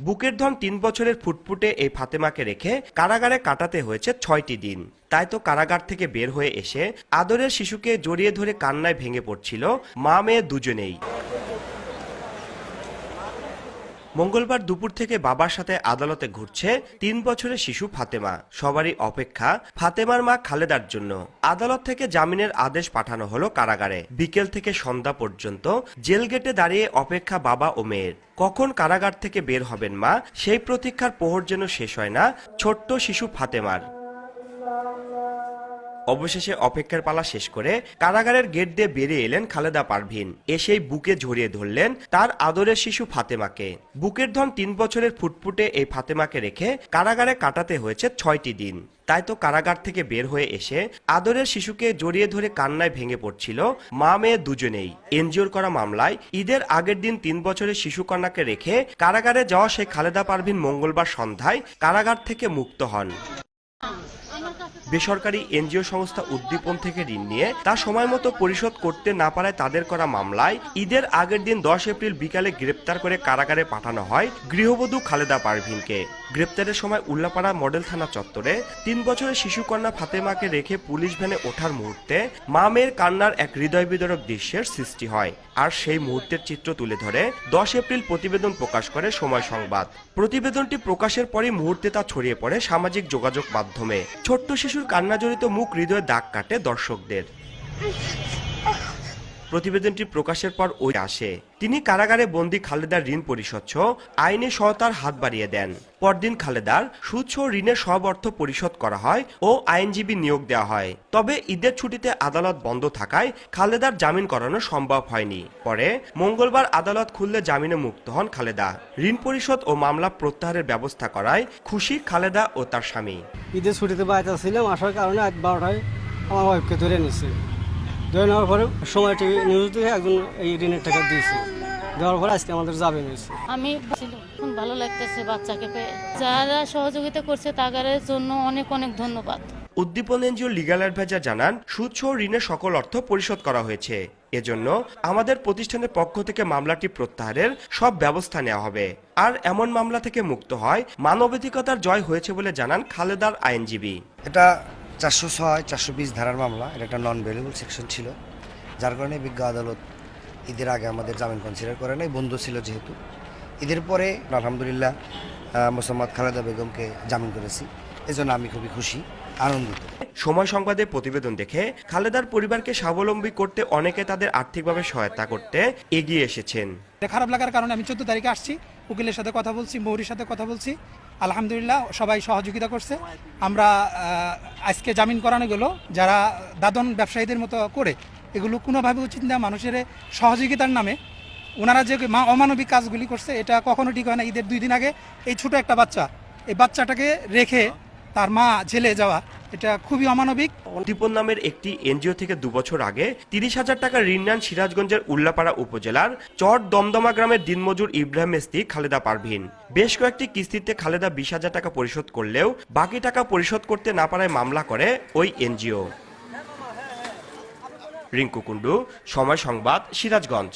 বুকের ধন ৩ বছরের ফুটফুটে এই ফাতেমাকে রেখে কারাগারে কাটাতে হয়েছে ৬টি দিন। তাই তো কারাগার থেকে বের হয়ে এসে আদরের শিশুকে জড়িয়ে ধরে কান্নায় ভেঙে পড়ছিল মা মেয়ে দুজনেই। মঙ্গলবার দুপুর থেকে বাবার সাথে আদালতে ঘুরছে ৩ বছরের শিশু ফাতেমা। সবারই অপেক্ষা ফাতেমার মা খালেদার জন্য। আদালত থেকে জামিনের আদেশ পাঠানো হলো কারাগারে। বিকেল থেকে সন্ধ্যা পর্যন্ত জেল গেটে দাঁড়িয়ে অপেক্ষা বাবা ও মেয়ের। কখন কারাগার থেকে বের হবেন মা, সেই প্রতীক্ষার প্রহর যেন শেষ হয় না ছোট্ট শিশু ফাতেমার। অবশেষে অপেক্ষার পালা শেষ করে কারাগারের গেট দিয়ে বেরিয়ে এলেন খালেদা পারভিন। এসেই বুকে জড়িয়ে ধরলেন তার আদরের শিশু ফাতেমাকে। বুকের ধন ৩ বছরের ফুটফুটে এই ফাতেমাকে রেখে কারাগারে কাটাতে হয়েছে ৬টি দিন। তাই তো কারাগার থেকে বের হয়ে এসে আদরের শিশুকে জড়িয়ে ধরে কান্নায় ভেঙে পড়ছিল মা মেয়ে দুজনেই। এনজিওর করা মামলায় ঈদের আগের দিন ৩ বছরের শিশু কন্যাকে রেখে কারাগারে যাওয়া সেই খালেদা পারভিন মঙ্গলবার সন্ধ্যায় কারাগার থেকে মুক্ত হন। বেসরকারি এনজিও সংস্থা উদ্দীপন থেকে ঋণ নিয়ে তা সময় মতো পরিশোধ করতে না পারায় তাদের করা মামলায় ঈদের আগের দিন ১০ এপ্রিল বিকালে গ্রেপ্তার করে কারাগারে পাঠানো হয় গৃহবধূ খালেদা পারভিনকে। গ্রেপ্তারের সময় উল্লাপাড়া মডেল থানা চত্বরে ৩ বছরের শিশুকন্যা ফাতেমাকে রেখে পুলিশ ভ্যানে ওঠার মুহূর্তে মা মেয়ের কান্নার এক হৃদয় বিদারক দৃশ্যের সৃষ্টি হয়। আর সেই মুহূর্তের চিত্র তুলে ধরে ১০ এপ্রিল প্রতিবেদন প্রকাশ করে সময় সংবাদ। প্রতিবেদনটি প্রকাশের পরই মুহূর্তে তা ছড়িয়ে পড়ে সামাজিক যোগাযোগ মাধ্যমে। ছোট্ট শিশুর কান্নাজড়িত মুখ হৃদয়ে দাগ কাটে দর্শকদের। প্রতিবেদনটি প্রকাশের পর ওই আসে তিনি কারাগারে বন্দী খালেদার ঋণ পরিশোধ আইনি সহায়তার হাত বাড়িয়ে দেন। পরদিন খালেদার সুদসহ ঋণের সব অর্থ পরিশোধ করা হয় ও আইনজীবী নিয়োগ দেওয়া হয়। তবে ঈদের ছুটিতে আদালত বন্ধ থাকায় খালেদার জামিন করানো সম্ভব হয়নি। পরে মঙ্গলবার আদালত খুললে জামিনে মুক্ত হন খালেদা। ঋণ পরিশোধ ও মামলা প্রত্যাহারের ব্যবস্থা করায় খুশি খালেদা ও তার স্বামী। ঈদের ছুটিতে বাড়িতে ছিলাম, আসার কারণে ১-১২টায় আমার ওয়াইফকে ধরে নিচ্ছে। ধরে নেওয়ার পরে সময় টিভি নিউজ থেকে একজন এই ঋণের টাকা দিয়েছে। দেওয়ার পরে আজকে আমাদের জামিন হয়েছে। আমি খুব ভালো লাগতেছে বাচ্চাকে পেয়ে। যারা সহযোগিতা করছে তাদের জন্য অনেক অনেক ধন্যবাদ। উদ্দীপন এনজিও লিগ্যাল অ্যাডভাইজার জানান, সুদসহ ঋণের সকল অর্থ পরিশোধ করা হয়েছে। এজন্য আমাদের প্রতিষ্ঠানের পক্ষ থেকে মামলাটি প্রত্যাহারের সব ব্যবস্থা নেওয়া হবে। আর এমন মামলা থেকে মুক্ত হয় মানবাধিকার জয় হয়েছে বলে জানান খালেদার আইনজীবী। এটা ৪০৬, ৪২০ ধারার মামলা। এটা একটা নন ভ্যালুয়েবল সেকশন ছিল, যার কারণে বিজ্ঞ আদালত ঈদের আগে আমাদের জামিন কনসিডার করে নাই, বন্ধ ছিল যেহেতু। ঈদের পরে আলহামদুলিল্লাহ মোসাম্মদ খালেদা বেগমকে জামিন করেছি। এজন্য আমি খুবই খুশি, আনন্দিত। সময় সংবাদে প্রতিবেদন দেখে খালেদার পরিবারকে স্বাবলম্বী করতে অনেকে তাদের আর্থিকভাবে সহায়তা করতে এগিয়ে এসেছেন। খারাপ লাগার কারণে আমি ১৪ তারিখে আসছি, উকিলের সাথে কথা বলছি, মৌরির সাথে কথা বলছি। আলহামদুলিল্লাহ সবাই সহযোগিতা করছে। আমরা আজকে জামিন করানো গেলো যারা দাদন ব্যবসায়ীদের মতো করে এগুলো কোনোভাবে উচিত না। মানুষের সহযোগিতার নামে ওনারা যে অমানবিক কাজগুলি করছে এটা কখনো ঠিক হয় না। ঈদের ২ দিন আগে এই ছোট একটা বাচ্চা, এই বাচ্চাটাকে রেখে তার মা জেলে যাওয়া, এটা খুবই অমানবিক। উদ্দীপন নামের একটি এনজিও থেকে ২ বছর আগে ৩০,০০০ টাকা ঋণ নেন সিরাজগঞ্জের উল্লাপাড়া উপজেলার চর দমদমা গ্রামের দিনমজুর ইব্রাহিমের স্ত্রী খালেদা পারভিন। বেশ কয়েকটি কিস্তিতে খালেদা ২০,০০০ টাকা পরিশোধ করলেও বাকি টাকা পরিশোধ করতে না পারায় মামলা করে ওই এনজিও। রিঙ্কু কুন্ডু, সময় সংবাদ, সিরাজগঞ্জ।